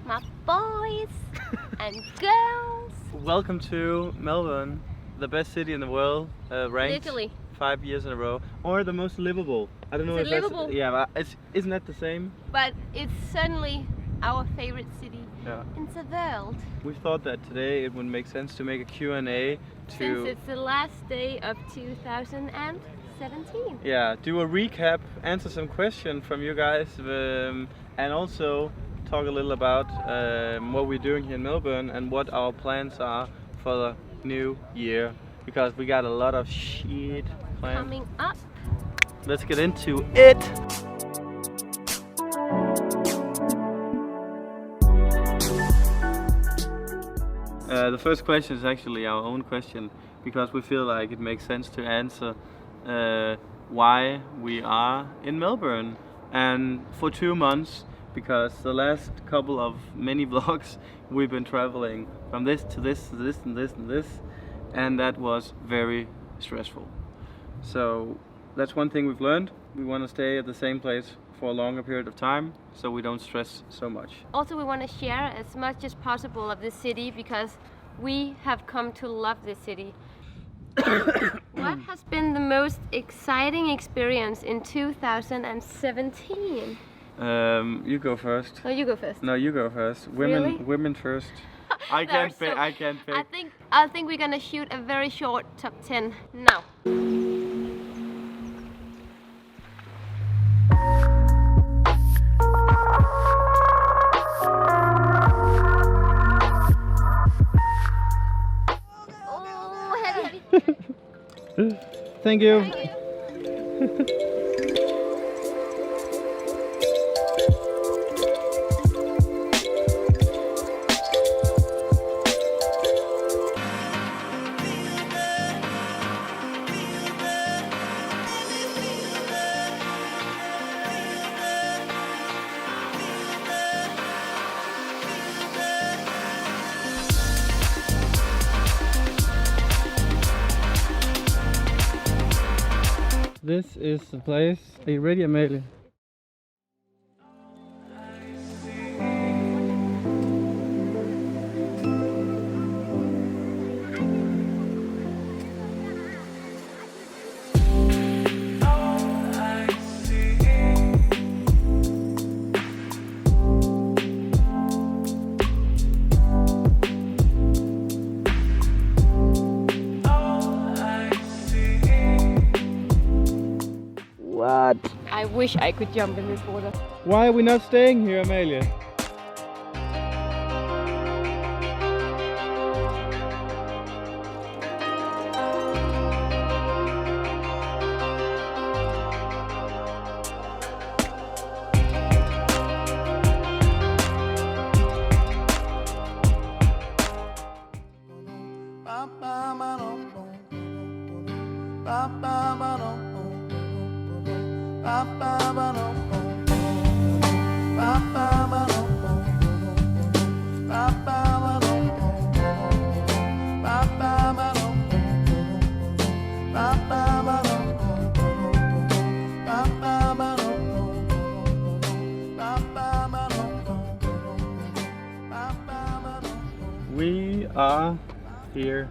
my boys and girls. Welcome to Melbourne, the best city in the world, ranked Literally. 5 years in a row, or the most livable. I don't know Is if it that's livable? yeah, but isn't that the same? But it's certainly our favorite city in the world. We thought that today it would make sense to make a Q&A Since it's the last day of 2017. Yeah, do a recap, answer some questions from you guys, and also talk a little about what we're doing here in Melbourne and what our plans are for the new year, because we got a lot of shit planned Coming up. Let's get into it. The first question is actually our own question, because we feel like it makes sense to answer why we are in Melbourne, and for 2 months, because the last couple of many vlogs we've been traveling from this to this to this and this and this, and that was very stressful. So that's one thing we've learned. We want to stay at the same place for a longer period of time so we don't stress so much. Also, we want to share as much as possible of this city because we have come to love this city. What has been the most exciting experience in 2017? You go first. No, you go first. No, you go first. Really? Women first. I can't pick. I can't pick. I think we're gonna shoot a very short top 10 now. Oh, heavy. Thank you. Thank you. This is the place. Are you ready, Amalie? What? I wish I could jump in this water. Why are we not staying here, Amalie? We are here.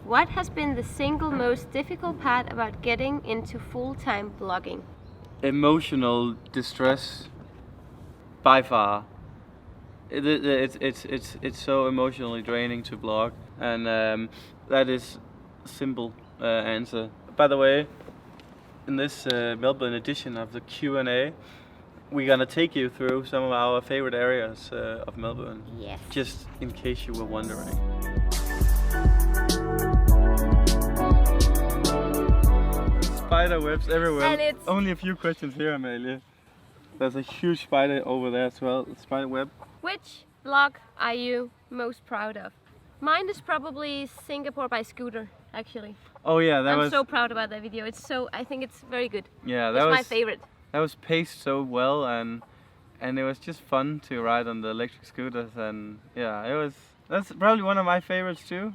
what has been the single most difficult part about getting into full-time blogging? Emotional distress, by far. It's so emotionally draining to blog, and that is a simple answer. By the way, in this Melbourne edition of the Q&A, we're gonna take you through some of our favorite areas of Melbourne. Yes. Just in case you were wondering. Spider webs everywhere. And it's only a few questions here, Amalie. There's a huge spider over there as well. Spider web. Which vlog are you most proud of? Mine is probably Singapore by scooter, actually. Oh yeah, I'm so proud about that video. I think it's very good. Yeah, that was my favorite. That was paced so well, and it was just fun to ride on the electric scooters, and yeah, that's probably one of my favorites too.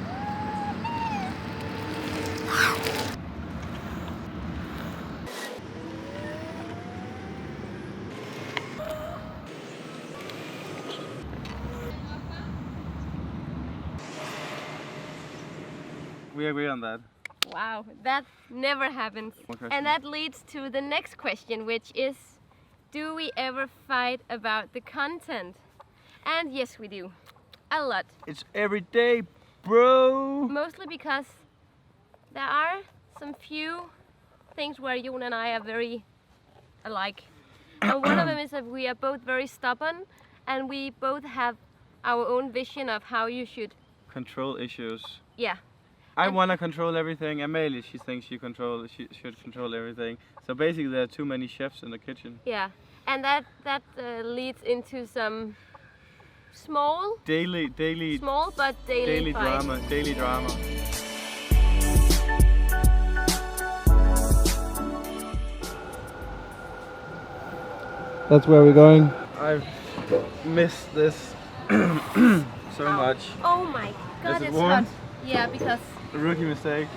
We agree on that. Wow, that never happens. And that leads to the next question, which is, do we ever fight about the content? And yes, we do. A lot. It's every day, bro. Mostly because there are some few things where Joen and I are very alike. And one of them is that we are both very stubborn, and we both have our own vision of how you should control issues. Yeah. I want to control everything. Amalie, she thinks she should control everything. So basically, there are too many chefs in the kitchen. Yeah, and that leads into some small but daily fights. Daily drama. That's where we're going. I've missed this so much. Oh my god, it's warm? hot. Yeah, because rookie mistake.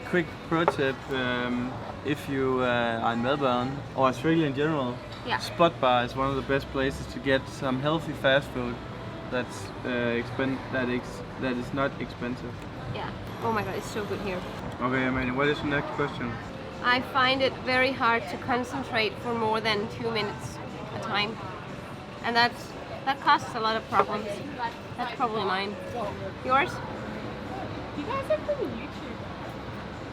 Quick pro tip: if you are in Melbourne or Australia in general, Spot Bar is one of the best places to get some healthy fast food that is not expensive. Yeah. Oh my god, it's so good here. Okay, Amalie, what is the next question? I find it very hard to concentrate for more than 2 minutes a time, and that causes a lot of problems. That's probably mine. Yours? You guys are from YouTube.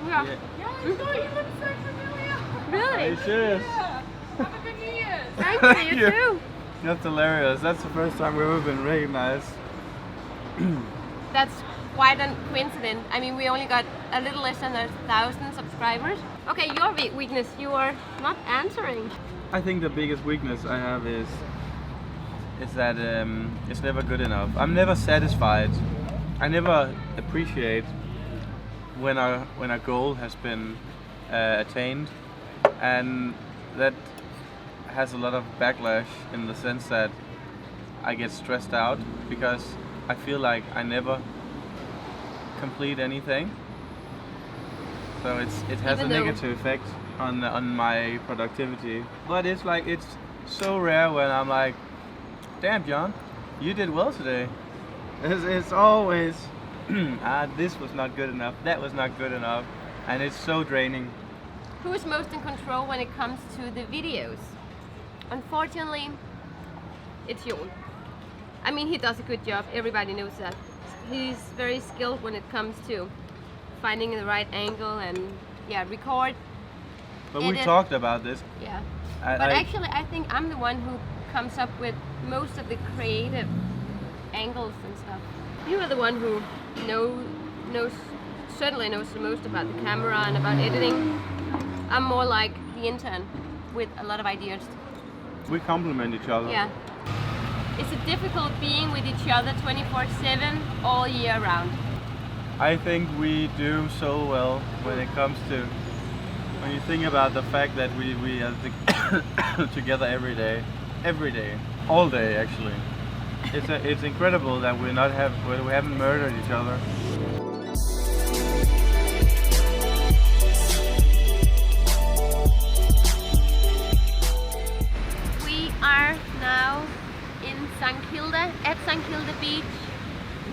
Yeah. Yeah, I thought you looked so familiar. Really? Are you serious? Yeah. Have a good New Year's. Thank you, you too. That's hilarious. That's the first time we've ever been recognized. That's quite a coincidence. I mean, we only got a little less than 1,000 subscribers. Okay, your weakness, you are not answering. I think the biggest weakness I have is that it's never good enough. I'm never satisfied. I never appreciate when a goal has been attained, and that has a lot of backlash in the sense that I get stressed out because I feel like I never complete anything. So it has a negative effect on my productivity. But it's so rare when I'm like, damn John, you did well today. It's always this was not good enough, that was not good enough, and it's so draining. Who is most in control when it comes to the videos? Unfortunately, it's Joen. I mean, he does a good job, everybody knows that. He's very skilled when it comes to finding the right angle and record. But we talked about this. Yeah. Actually, I think I'm the one who comes up with most of the creative angles and stuff. You are the one who certainly knows the most about the camera and about editing. I'm more like the intern with a lot of ideas. We complement each other. Yeah. Is it difficult being with each other 24/7 all year round? I think we do so well when it comes to, when you think about the fact that we are together every day, all day actually. It's incredible that we haven't murdered each other. We are now in St. Kilda, at St. Kilda Beach,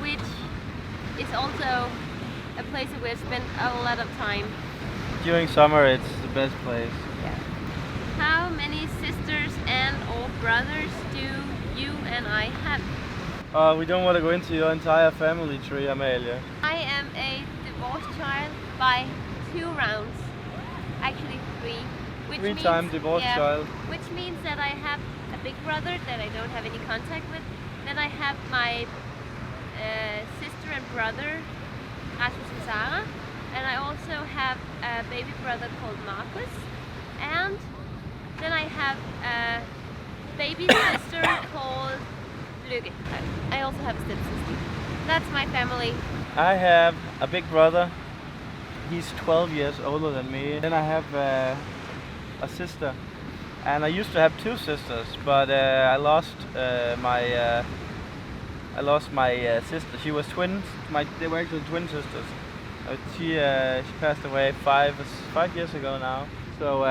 which is also a place that we've spent a lot of time. During summer, it's the best place. Yeah. How many sisters and or brothers do you and I have? We don't want to go into your entire family tree, Amalie. I am a divorced child by 2 rounds. Actually 3. Three-time divorced child. Which means that I have a big brother that I don't have any contact with. Then I have my sister and brother, Rasmus and Sarah. And I also have a baby brother called Marcus. And then I have a baby sister called Lykke. I also have a stepsister. That's my family. I have a big brother. He's 12 years older than me. Then I have a sister. And I used to have 2 sisters, but I lost my sister. She was twins. They were actually twin sisters. She passed away 5 years ago now. So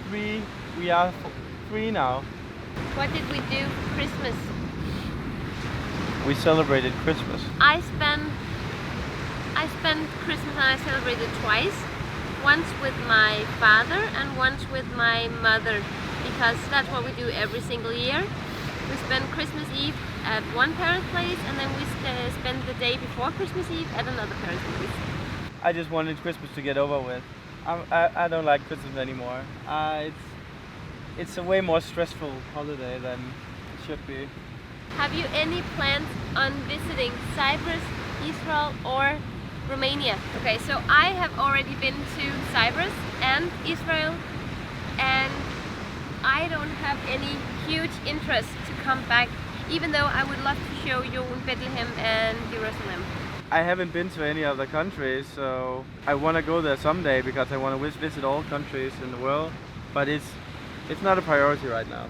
3. We are 3 now. What did we do for Christmas? We celebrated Christmas. I spent Christmas and I celebrated twice. Once with my father and once with my mother, because that's what we do every single year. We spend Christmas Eve at one parent's place and then we spend the day before Christmas Eve at another parent's place. I just wanted Christmas to get over with. I don't like Christmas anymore. It's a way more stressful holiday than it should be. Have you any plans on visiting Cyprus, Israel or Romania? Okay, so I have already been to Cyprus and Israel, and I don't have any huge interest to come back, even though I would love to show you Bethlehem and Jerusalem. I haven't been to any other countries, so I want to go there someday because I want to visit all countries in the world, but it's not a priority right now.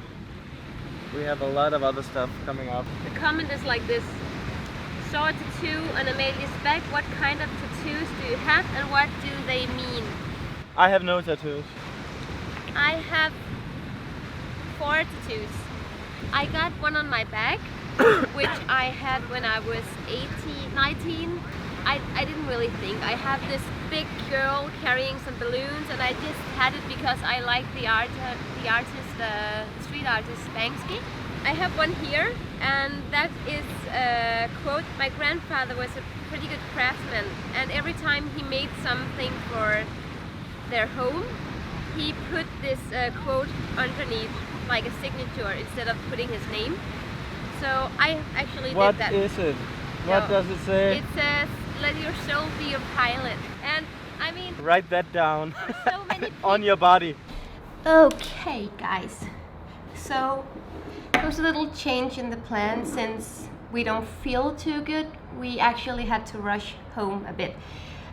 We have a lot of other stuff coming up. The comment is like this: saw a tattoo on Amalie's back. What kind of tattoos do you have and what do they mean? I have no tattoos. I have 4 tattoos. I got one on my back, which I had when I was 19. I didn't really think. I have this big girl carrying some balloons and I just had it because I like the street artist Banksy. I have one here and that is a quote. My grandfather was a pretty good craftsman and every time he made something for their home, he put this quote underneath, like a signature, instead of putting his name. So I actually did that. What is it? What does it say? It says, "Let your soul be your pilot." And I mean, write that down so many on your body. Okay, guys. So there was a little change in the plan since we don't feel too good. We actually had to rush home a bit,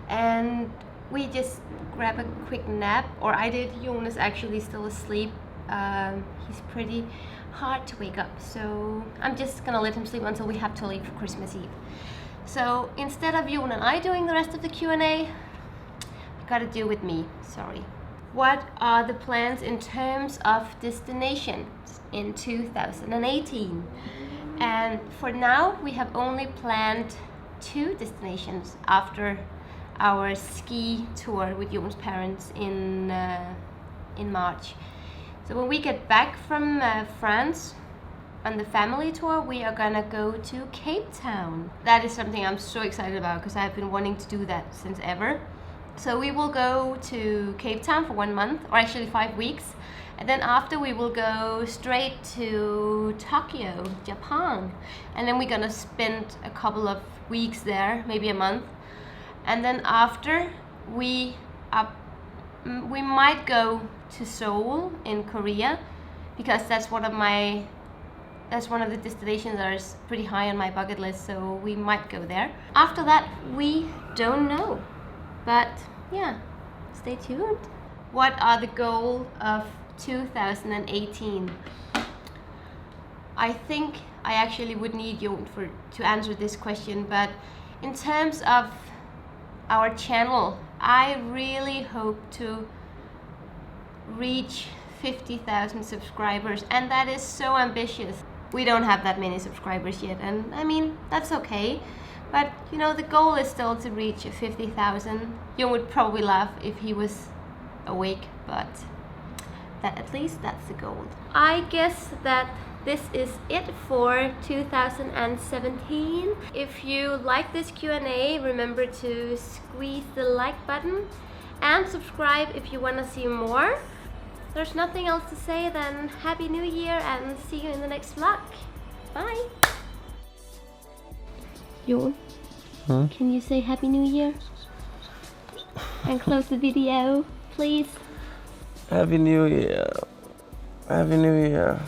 and we just grab a quick nap. Or I did. Joen is actually still asleep. He's pretty hard to wake up, so I'm just gonna let him sleep until we have to leave for Christmas Eve. So instead of Joen and I doing the rest of the Q&A, you gotta do with me, sorry. What are the plans in terms of destinations in 2018? And for now, we have only planned 2 destinations after our ski tour with Joen's parents in March. So when we get back from France on the family tour, we are gonna go to Cape Town. That is something I'm so excited about because I've been wanting to do that since ever. So we will go to Cape Town for 1 month, or actually 5 weeks. And then after we will go straight to Tokyo, Japan. And then we're gonna spend a couple of weeks there, maybe a month. And then after we might go to Seoul in Korea, because that's one of the destinations that is pretty high on my bucket list, so we might go there. After that, we don't know, but yeah, stay tuned. What are the goals of 2018? I think I actually would need Joen to answer this question, but in terms of our channel, I really hope to reach 50,000 subscribers, and that is so ambitious. We don't have that many subscribers yet, and I mean, that's okay, But you know, the goal is still to reach 50,000. Joen would probably laugh if he was awake, but at least that's the goal. I guess that this is it for 2017. If you like this Q&A, remember to squeeze the like button and subscribe if you want to see more. There's nothing else to say than Happy New Year and see you in the next vlog. Bye! Joen, can you say Happy New Year? And close the video, please. Happy New Year. Happy New Year.